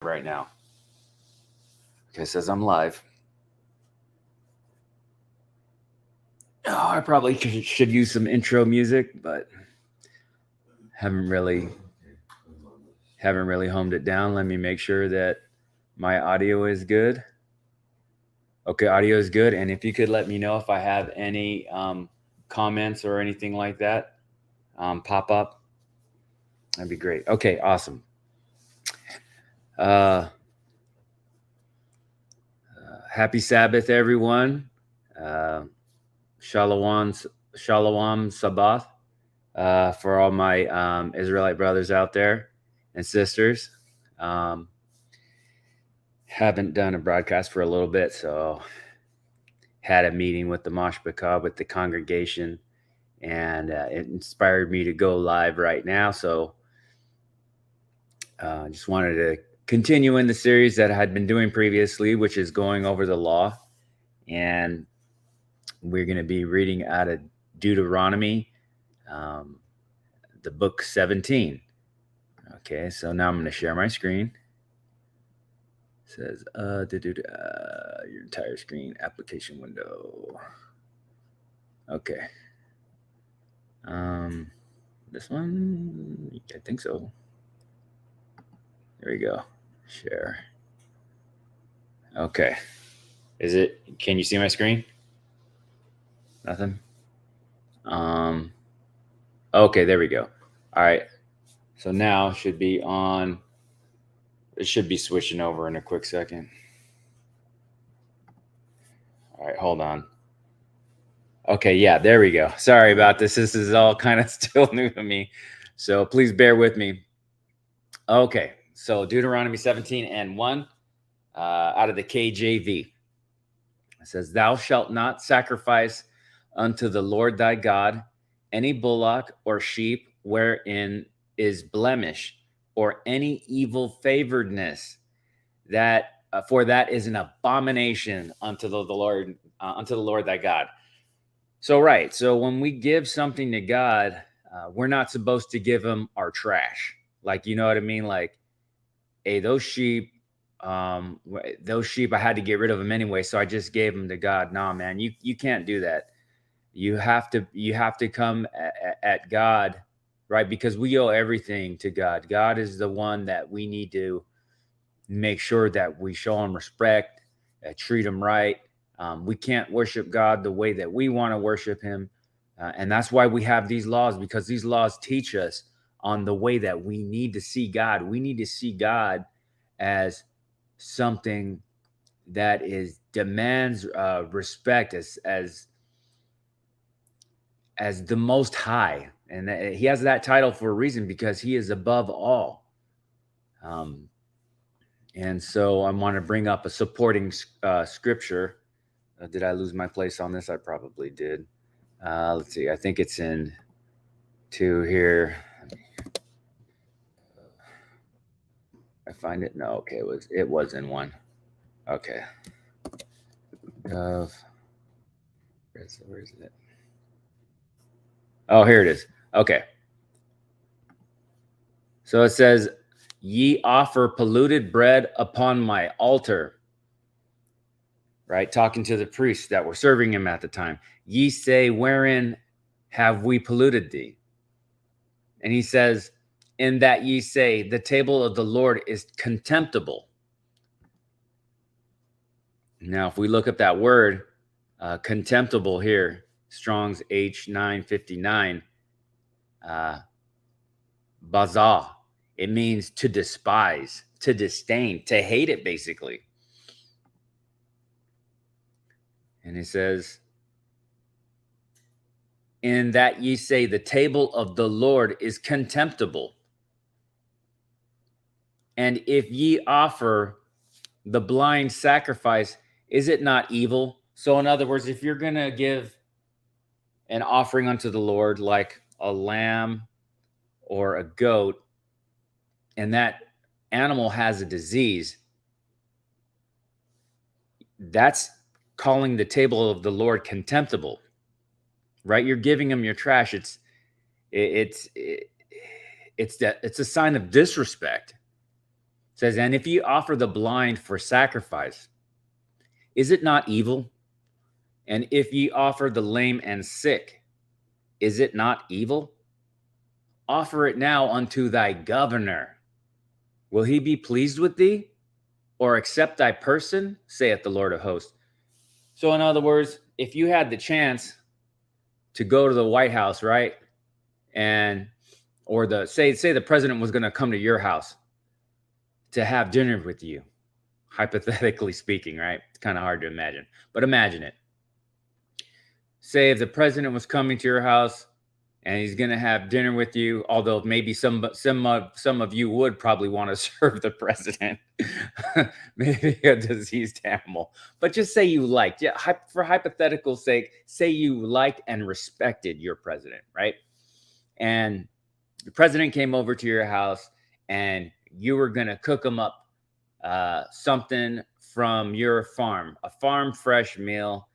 right now. Okay, it says I'm live. Oh, I probably should use some intro music, but haven't really homed it down. Let me make sure that my audio is good. Okay, audio is good. And if you could let me know if I have any comments or anything like that pop up, that'd be great. Okay, awesome. Happy Sabbath, everyone. Shalom Sabbath for all my Israelite brothers out there and sisters. Haven't done a broadcast for a little bit, so had a meeting with the Mosh Bakah with the congregation, and it inspired me to go live right now. So just wanted to continue in the series that I had been doing previously, which is going over the law. And we're going to be reading out of Deuteronomy, the book 17. Okay, so now I'm going to share my screen. It says, your entire screen, application window. Okay. This one, I think so. There we go. Share. Okay. Can you see my screen? Nothing? Okay, there we go. All right. So now it should be on. It should be switching over in a quick second. All right, hold on. Okay, yeah, there we go. Sorry about this. This is all kind of still new to me. So please bear with me. Okay, so Deuteronomy 17 and 1 out of the KJV. It says, "Thou shalt not sacrifice unto the Lord thy God any bullock or sheep wherein is blemish, or any evil favoredness, that for that is an abomination unto the Lord thy God." So right, so when we give something to God, we're not supposed to give him our trash. Like, you know what I mean? Like, hey, those sheep I had to get rid of them anyway, so I just gave them to God. Nah, man, you can't do that. You have to come at God, right? Because we owe everything to God. God is the one that we need to make sure that we show him respect, treat him right. We can't worship God the way that we want to worship him, and that's why we have these laws, because these laws teach us on the way that we need to see God. We need to see God as something that demands respect, as the Most High, and he has that title for a reason, because he is above all. And so I want to bring up a supporting scripture. Did I lose my place on this? I probably did. Let's see. I think it's in 2 here. I find it. No, okay. It was in 1. Okay. Where is it? Oh, here it is. Okay. So it says, "Ye offer polluted bread upon my altar." Right? Talking to the priests that were serving him at the time. "Ye say, wherein have we polluted thee?" And he says, "In that ye say, the table of the Lord is contemptible." Now, if we look up that word, contemptible here, Strong's H959, bazah, it means to despise, to disdain, to hate it, basically. And he says, "In that ye say, the table of the Lord is contemptible. And if ye offer the blind sacrifice, is it not evil?" So in other words, if you're going to give an offering unto the Lord, like a lamb or a goat, and that animal has a disease, that's calling the table of the Lord contemptible, right? You're giving him your trash. It's a sign of disrespect. says, and if ye offer the blind for sacrifice, is it not evil? And if ye offer the lame and sick, is it not evil? Offer it now unto thy governor. Will he be pleased with thee, or accept thy person, saith the Lord of hosts? So, in other words, if you had the chance to go to the White House, right, and or the say the president was going to come to your house to have dinner with you, hypothetically speaking, right? It's kind of hard to imagine, but imagine it. Say if the president was coming to your house and he's going to have dinner with you, although maybe some of you would probably want to serve the president, maybe a diseased animal. But just say you liked, yeah, for hypothetical sake, say you liked and respected your president, right? And the president came over to your house and you were going to cook him up something from your farm, a farm fresh meal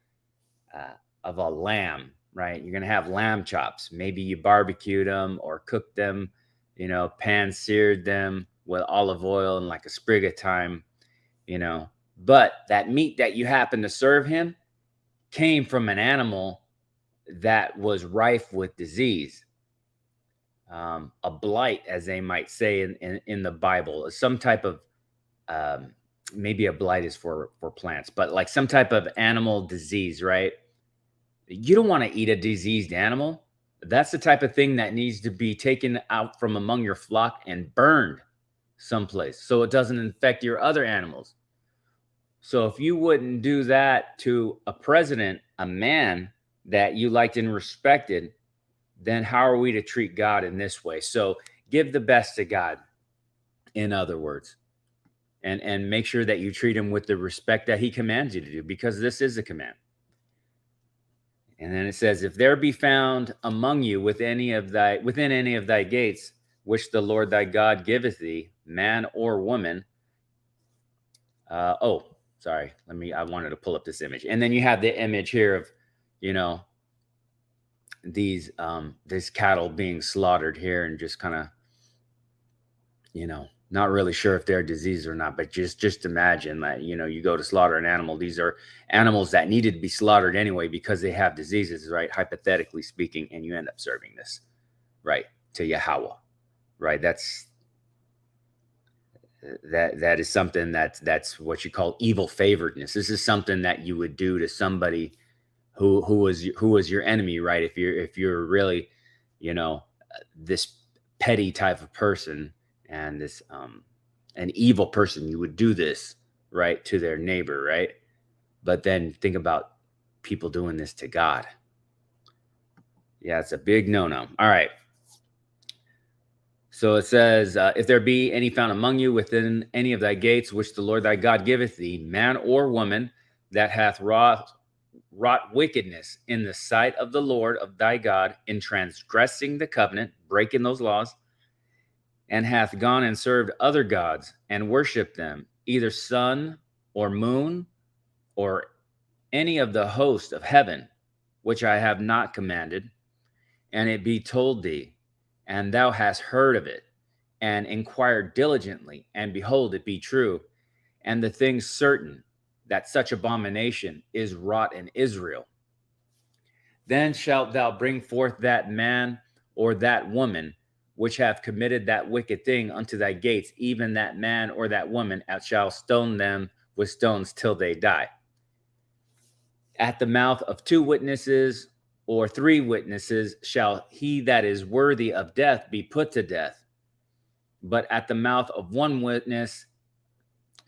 of a lamb, right? You're going to have lamb chops. Maybe you barbecued them or cooked them, pan seared them with olive oil and like a sprig of thyme, But that meat that you happen to serve him came from an animal that was rife with disease. A blight, as they might say in the Bible, some type of maybe a blight is for plants, but like some type of animal disease, right? You don't want to eat a diseased animal. That's the type of thing that needs to be taken out from among your flock and burned someplace so it doesn't infect your other animals. So if you wouldn't do that to a president, a man that you liked and respected, then how are we to treat God in this way? So give the best to God, in other words, and make sure that you treat him with the respect that he commands you to do, because this is a command. And then it says, if there be found among you within any of thy gates, which the Lord thy God giveth thee, man or woman. I wanted to pull up this image. And then you have the image here of, these cattle being slaughtered here, and just kind of, not really sure if they're diseased or not, but just imagine that, you go to slaughter an animal. These are animals that needed to be slaughtered anyway because they have diseases, right? Hypothetically speaking, and you end up serving this, right, to Yahweh, right? That is something that's what you call evil favoredness. This is something that you would do to somebody who was your enemy, right? If you're really, this petty type of person, and this an evil person, you would do this, right, to their neighbor, right? But then think about people doing this to God. Yeah, it's a big no-no. All right. So it says, if there be any found among you within any of thy gates, which the Lord thy God giveth thee, man or woman, that hath wrought wickedness in the sight of the Lord of thy God, in transgressing the covenant, breaking those laws, and hath gone and served other gods and worshipped them, either sun or moon or any of the host of heaven, which I have not commanded, and it be told thee, and thou hast heard of it, and inquired diligently, and behold, it be true, and the thing certain, that such abomination is wrought in Israel, then shalt thou bring forth that man or that woman which have committed that wicked thing unto thy gates, even that man or that woman, and shall stone them with stones till they die. At the mouth of 2 witnesses or 3 witnesses shall he that is worthy of death be put to death. But at the mouth of 1 witness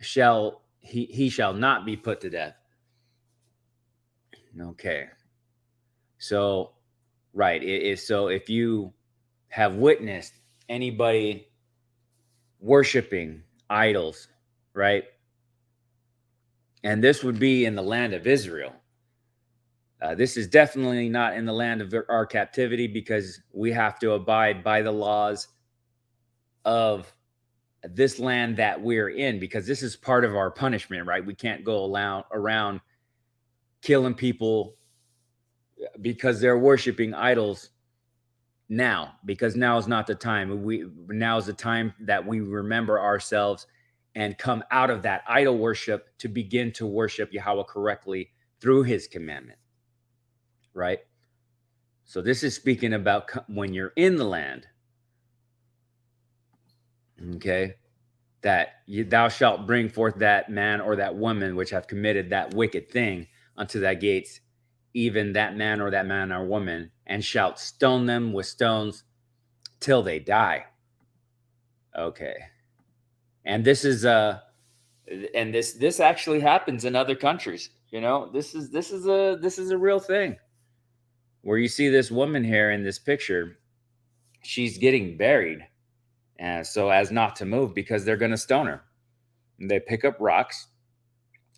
shall he shall not be put to death. Okay. So, right. So if you have witnessed anybody worshiping idols, right? And this would be in the land of Israel. This is definitely not in the land of our captivity, because we have to abide by the laws of this land that we're in, because this is part of our punishment, right? We can't go around killing people because they're worshiping idols now, because now is not the time. Now is the time that we remember ourselves and come out of that idol worship to begin to worship Yahweh correctly through his commandment, right? So this is speaking about when you're in the land, okay, that thou shalt bring forth that man or that woman which have committed that wicked thing unto thy gates, even that man or woman, and shalt stone them with stones till they die. Okay. And this is and this actually happens in other countries. You know, this is a real thing. Where you see this woman here in this picture, she's getting buried, and so as not to move because they're going to stone her. And they pick up rocks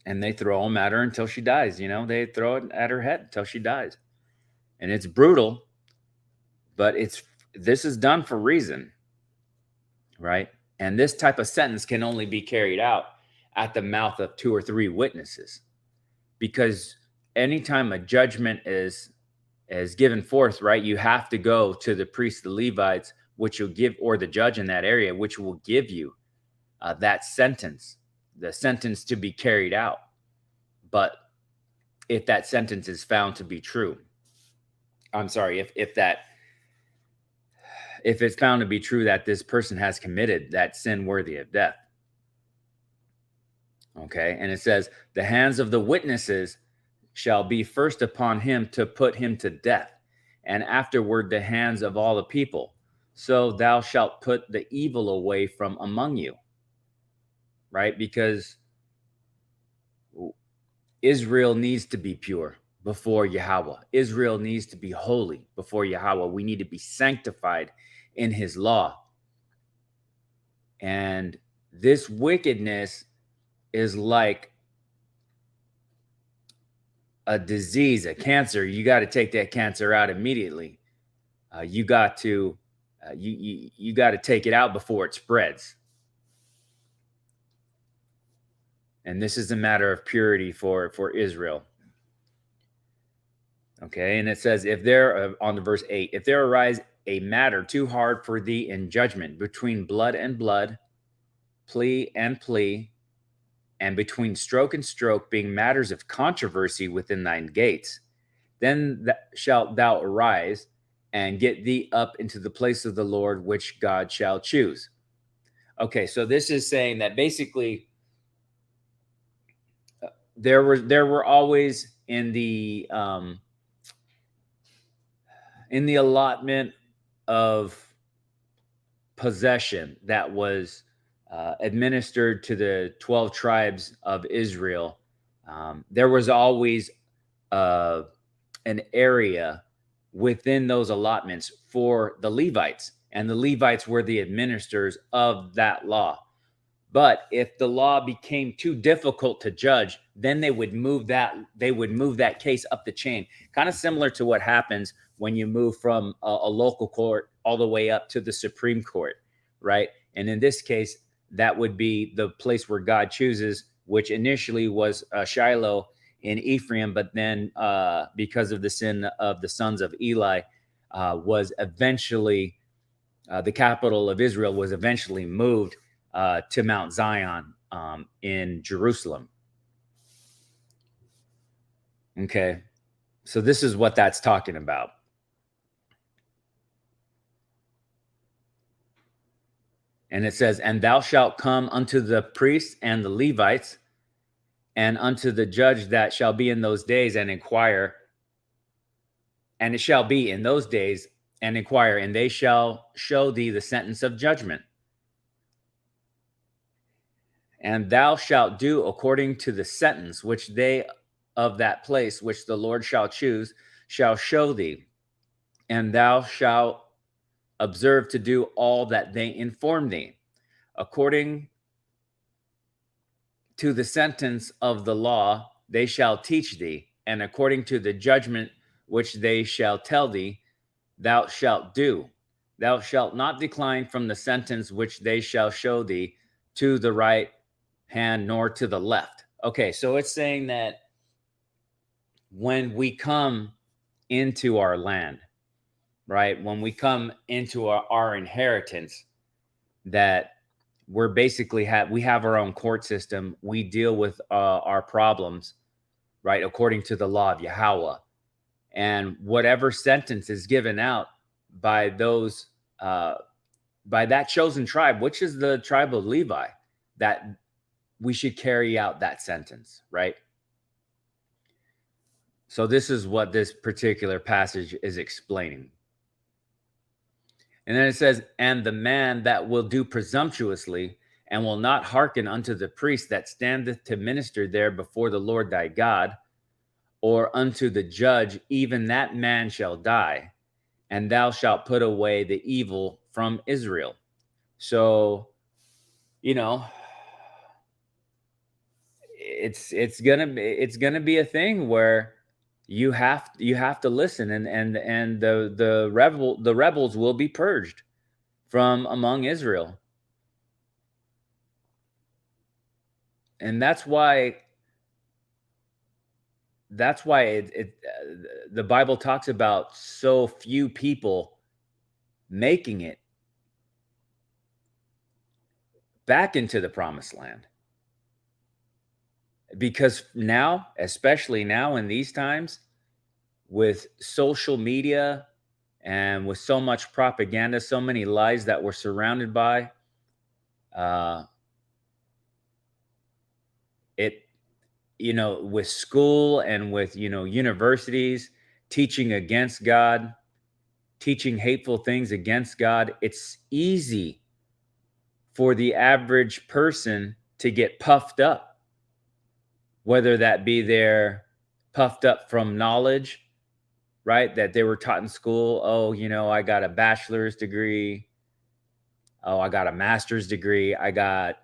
and they throw them at her until she dies. You know, they throw it at her head until she dies, and it's brutal, but this is done for reason, right? And this type of sentence can only be carried out at the mouth of 2 or 3 witnesses, because anytime a judgment is given forth, right, you have to go to the priests, the Levites, which will give, or the judge in that area, which will give you that sentence, the sentence to be carried out. But if that sentence is found to be true, I'm sorry, if it's found to be true that this person has committed that sin worthy of death. Okay, and it says, the hands of the witnesses shall be first upon him to put him to death, and afterward the hands of all the people. So thou shalt put the evil away from among you. Right? Because Israel needs to be pure before Yahweh. Israel needs to be holy before Yahweh. We need to be sanctified in his law. And this wickedness is like a disease, a cancer. You got to take that cancer out immediately. You got to you got to take it out before it spreads. And this is a matter of purity for Israel. Okay, and it says, if there, on the verse 8, if there arise a matter too hard for thee in judgment between blood and blood, plea and plea, and between stroke and stroke, being matters of controversy within thine gates, then shalt thou arise and get thee up into the place of the Lord, which God shall choose. Okay, so this is saying that basically there were always in the allotment of possession that was administered to the 12 tribes of Israel, there was always an area within those allotments for the Levites, and the Levites were the administrators of that law. But if the law became too difficult to judge, then they would move that case up the chain, kind of similar to what happens when you move from a local court all the way up to the Supreme Court, right? And in this case, that would be the place where God chooses, which initially was Shiloh in Ephraim, but then because of the sin of the sons of Eli, was eventually the capital of Israel was eventually moved to Mount Zion in Jerusalem. Okay, so this is what that's talking about. And it says, and thou shalt come unto the priests and the Levites and unto the judge that shall be in those days and inquire. And it shall be in those days and inquire, and they shall show thee the sentence of judgment. And thou shalt do according to the sentence which they of that place which the Lord shall choose shall show thee. And thou shalt observe to do all that they inform thee, according to the sentence of the law they shall teach thee, and according to the judgment which they shall tell thee, thou shalt do. Thou shalt not decline from the sentence which they shall show thee to the right hand nor to the left. Okay, so it's saying that when we come into our land, right, when we come into our inheritance, that we're basically we have our own court system. We deal with our problems, right, according to the law of Yahweh. And whatever sentence is given out by those by that chosen tribe, which is the tribe of Levi, that we should carry out that sentence, right? So this is what this particular passage is explaining. And then it says, and the man that will do presumptuously and will not hearken unto the priest that standeth to minister there before the Lord thy God, or unto the judge, even that man shall die, and thou shalt put away the evil from Israel. So, you know, it's gonna be a thing where you have to listen, and the rebels will be purged from among Israel. And that's why the Bible talks about so few people making it back into the promised land. Because now, especially now in these times, with social media and with so much propaganda, so many lies that we're surrounded by, it, with school and with, universities teaching against God, teaching hateful things against God, it's easy for the average person to get puffed up, whether that be they're puffed up from knowledge, right, that they were taught in school. Oh, I got a bachelor's degree. Oh, I got a master's degree. I got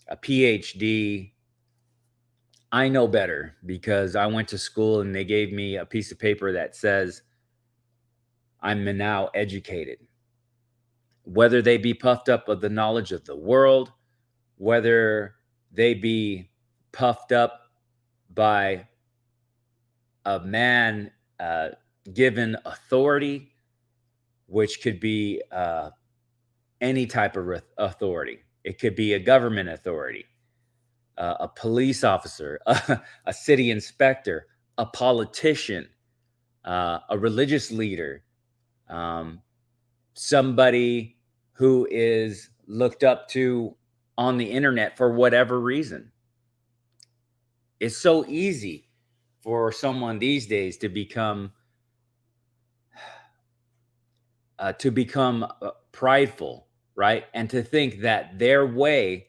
a PhD. I know better because I went to school and they gave me a piece of paper that says I'm now educated. Whether they be puffed up with the knowledge of the world, whether they be puffed up by a man given authority, which could be any type of authority. It could be a government authority, a police officer, a city inspector, a politician, a religious leader, somebody who is looked up to on the internet for whatever reason. It's so easy for someone these days to become prideful, right? And to think that their way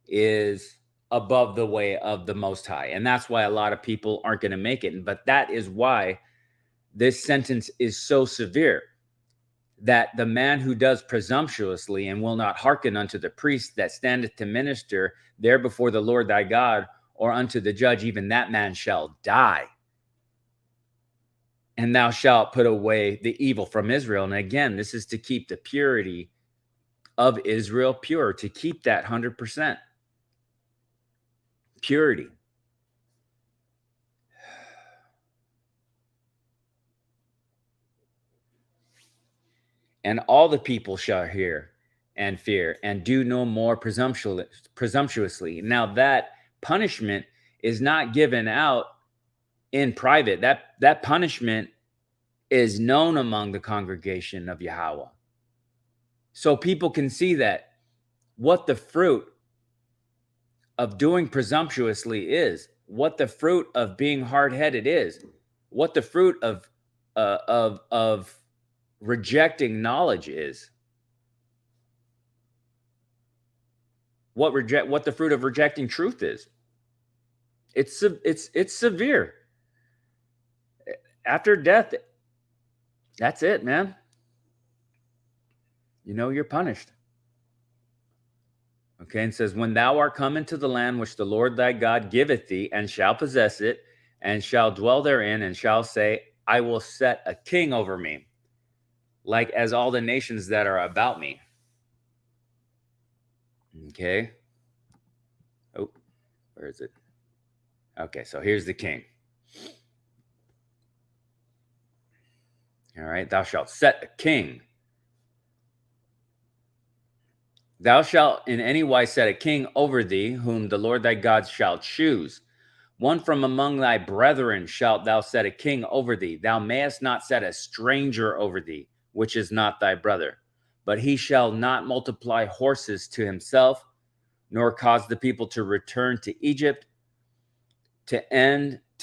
is above the way of the Most High. And that's why a lot of people aren't going to make it. But that is why this sentence is so severe, that the man who does presumptuously and will not hearken unto the priest that standeth to minister there before the Lord thy God, or unto the judge, even that man shall die. And thou shalt put away the evil from Israel. And again, this is to keep the purity of Israel pure, to keep that 100% purity. And all the people shall hear and fear and do no more presumptuously. Now that punishment is not given out in private. That punishment is known among the congregation of Yahweh. So people can see that what the fruit of doing presumptuously is, what the fruit of being hard-headed is, what the fruit of rejecting knowledge is, what the fruit of rejecting truth is. It's severe. After death, that's it, man. You're punished. Okay, and says, when thou art come into the land which the Lord thy God giveth thee, and shall possess it, and shall dwell therein, and shall say, I will set a king over me, like as all the nations that are about me. Okay. Oh, where is it? Okay, so here's the king. All right, thou shalt set a king Thou shalt in any wise set a king over thee, whom the Lord thy God shall choose. One from among thy brethren shalt thou set a king over thee. Thou mayest not set a stranger over thee, which is not thy brother. But he shall not multiply horses to himself, nor cause the people to return to Egypt, to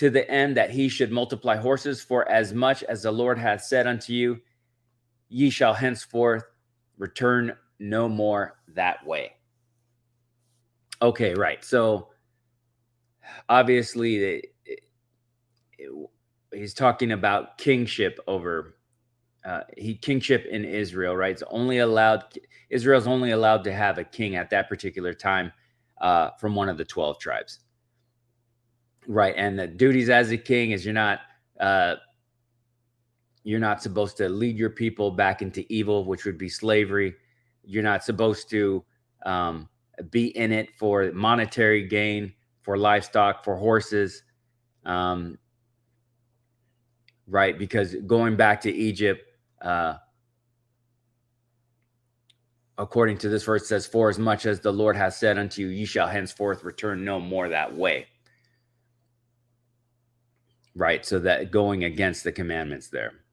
the end that he should multiply horses. For as much as the Lord hath said unto you, ye shall henceforth return no more that way. Okay, right. So obviously, he's talking about kingship over kingship in Israel, right? Israel's only allowed to have a king at that particular time from one of the 12 tribes, right? And the duties as a king is uh, you're not supposed to lead your people back into evil, which would be slavery. You're not supposed to be in it for monetary gain, for livestock, for horses, right? Because going back to Egypt, according to this verse, says, "For as much as the Lord has said unto you, ye shall henceforth return no more that way." Right? So that going against the commandments there.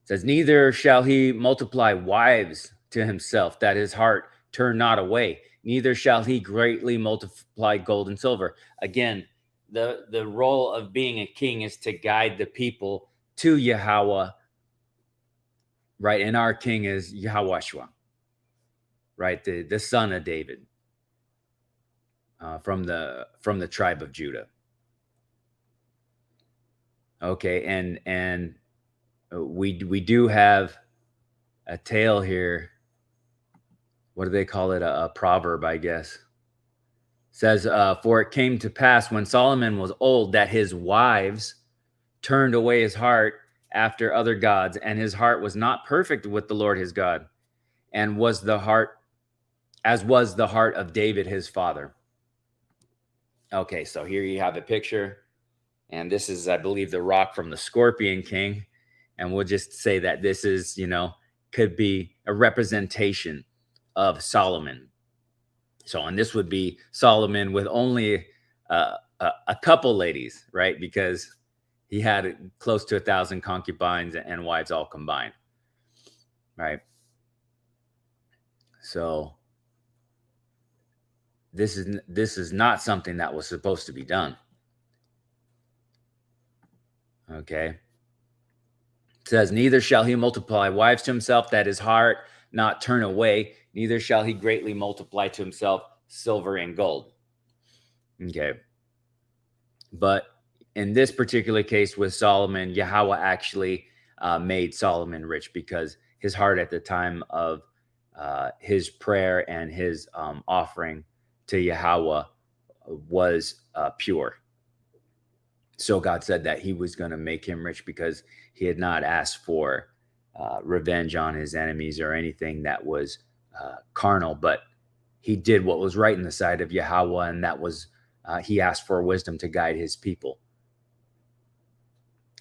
It says, "Neither shall he multiply wives to himself, that his heart turn not away. Neither shall he greatly multiply gold and silver." Again, the role of being a king is to guide the people to Yahweh, right? And our king is Yahweh, right? The son of David, from the tribe of Judah. Okay, and we do have a tale here. What do they call it? A proverb, I guess. It says, "For it came to pass when Solomon was old that his wives turned away his heart after other gods, and his heart was not perfect with the Lord his God, and was the heart as was the heart of David his father." Okay, so here you have a picture, and this is, I believe, the rock from the Scorpion King, and we'll just say that this is, could be a representation of Solomon. So, and this would be Solomon with only a couple ladies, right? Because he had close to 1,000 concubines and wives all combined, right? So this is not something that was supposed to be done. Okay. It says, "Neither shall he multiply wives to himself, that his heart not turn away. Neither shall he greatly multiply to himself silver and gold." Okay. But in this particular case with Solomon, Yahweh actually made Solomon rich because his heart at the time of his prayer and his offering to Yahweh was pure. So God said that he was going to make him rich because he had not asked for revenge on his enemies or anything that was carnal, but he did what was right in the sight of Yahweh, and that was he asked for wisdom to guide his people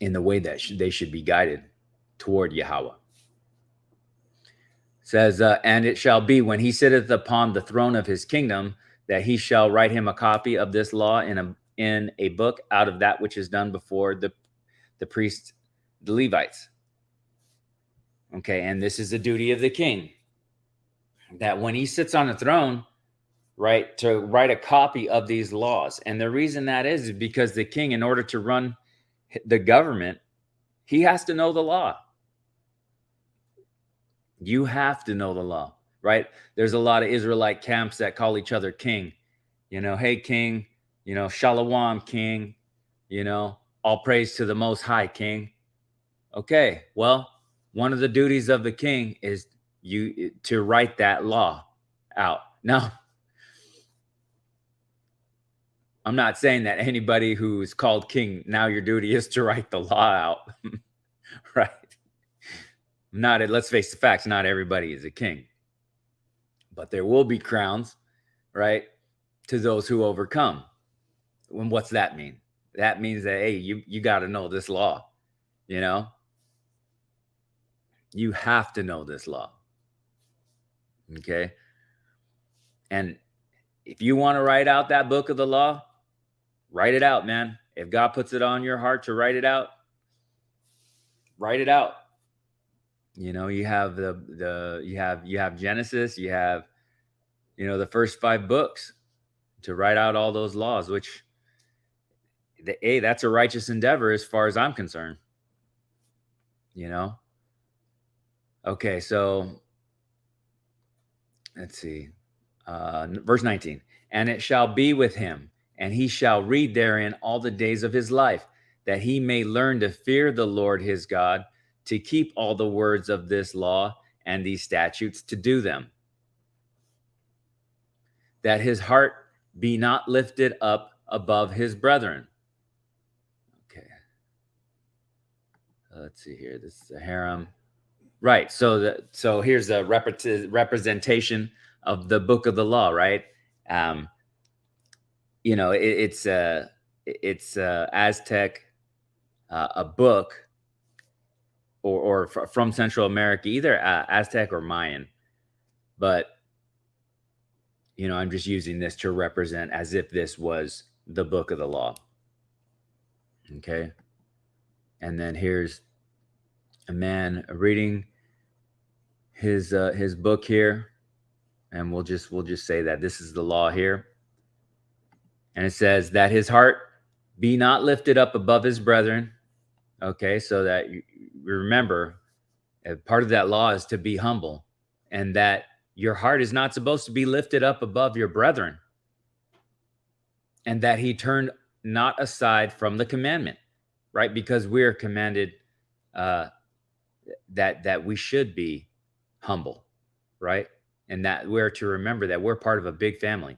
in the way that they should be guided toward Yahweh. It says, "And it shall be when he sitteth upon the throne of his kingdom, that he shall write him a copy of this law in a book out of that which is done before the priests, the Levites." Okay, and this is the duty of the king, that when he sits on the throne, right, to write a copy of these laws. And the reason that is because the king, in order to run the government, he has to know the law. You have to know the law, right? There's a lot of Israelite camps that call each other king. Hey, king, shalom, king, all praise to the most high, king. Okay, well, one of the duties of the king is you to write that law out. Now, I'm not saying that anybody who's called king, now your duty is to write the law out, right? Let's face the facts, not everybody is a king. But there will be crowns, right, to those who overcome. And what's that mean? That means that, hey, you got to know this law, you know? You have to know this law. Okay. And if you want to write out that book of the law, write it out, man. If God puts it on your heart to write it out, write it out. You have you have Genesis, you have the first 5 books to write out all those laws, which that's a righteous endeavor as far as I'm concerned. Okay, so let's see. Verse 19. And it shall be with him, and he shall read therein all the days of his life, that he may learn to fear the Lord his God, to keep all the words of this law and these statutes, to do them, that his heart be not lifted up above his brethren. Okay. Let's see here. This is a harem. Right. So here's a representation of the book of the law, right? It's Aztec, a book, or from Central America, either Aztec or Mayan. But I'm just using this to represent as if this was the book of the law. Okay. And then here's a man reading his book here, and we'll just say that this is the law here. And it says that his heart be not lifted up above his brethren. Okay, so that you remember, part of that law is to be humble, and that your heart is not supposed to be lifted up above your brethren, and that he turned not aside from the commandment, right? Because we are commanded that we should be humble, right? And that we're to remember that we're part of a big family,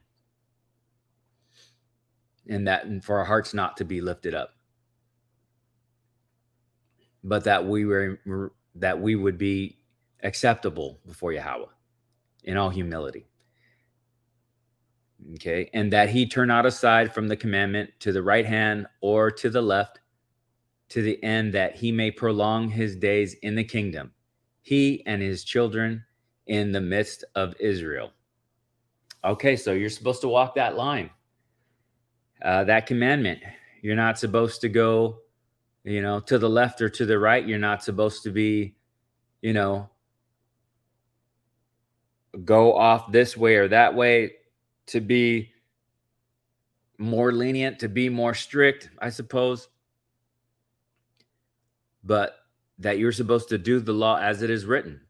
and for our hearts not to be lifted up, but that we would be acceptable before Yahweh in all humility. Okay. And that he turn not aside from the commandment to the right hand or to the left, to the end that he may prolong his days in the kingdom, he and his children in the midst of Israel. Okay, so you're supposed to walk that line, that commandment. You're not supposed to go, to the left or to the right. You're not supposed to be, go off this way or that way, to be more lenient, to be more strict, I suppose. But that you're supposed to do the law as it is written,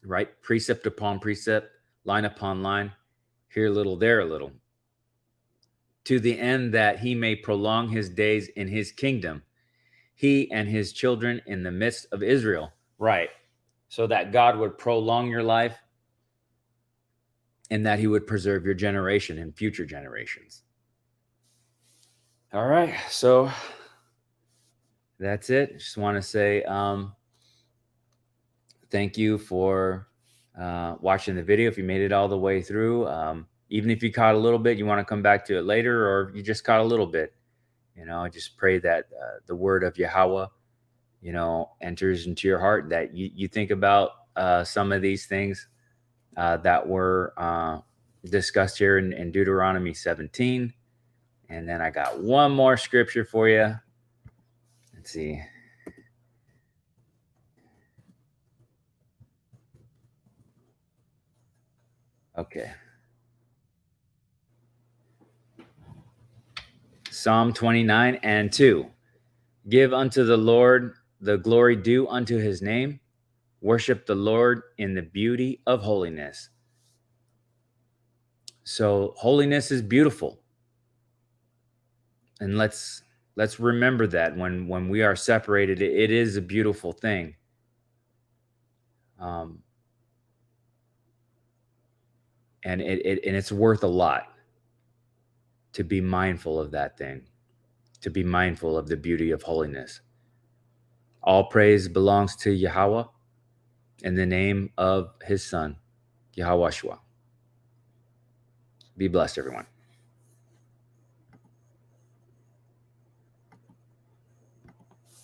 right? Precept upon precept, line upon line, here a little, there a little, to the end that he may prolong his days in his kingdom, he and his children in the midst of Israel. Right. So that God would prolong your life, and that he would preserve your generation and future generations. All right. So that's it. Just want to say thank you for watching the video. If you made it all the way through, even if you caught a little bit, you want to come back to it later, or you just caught a little bit, I just pray that the word of Yahweh, enters into your heart, that you think about some of these things that were discussed here in Deuteronomy 17. And then I got one more scripture for you. Let's see. Okay. Psalm 29:2. Give unto the Lord the glory due unto his name. Worship the Lord in the beauty of holiness. So holiness is beautiful. And let's remember that when we are separated, it is a beautiful thing. And it's worth a lot to be mindful of that thing, to be mindful of the beauty of holiness. All praise belongs to Yahweh in the name of his son, Yahweh Shua. Be blessed, everyone.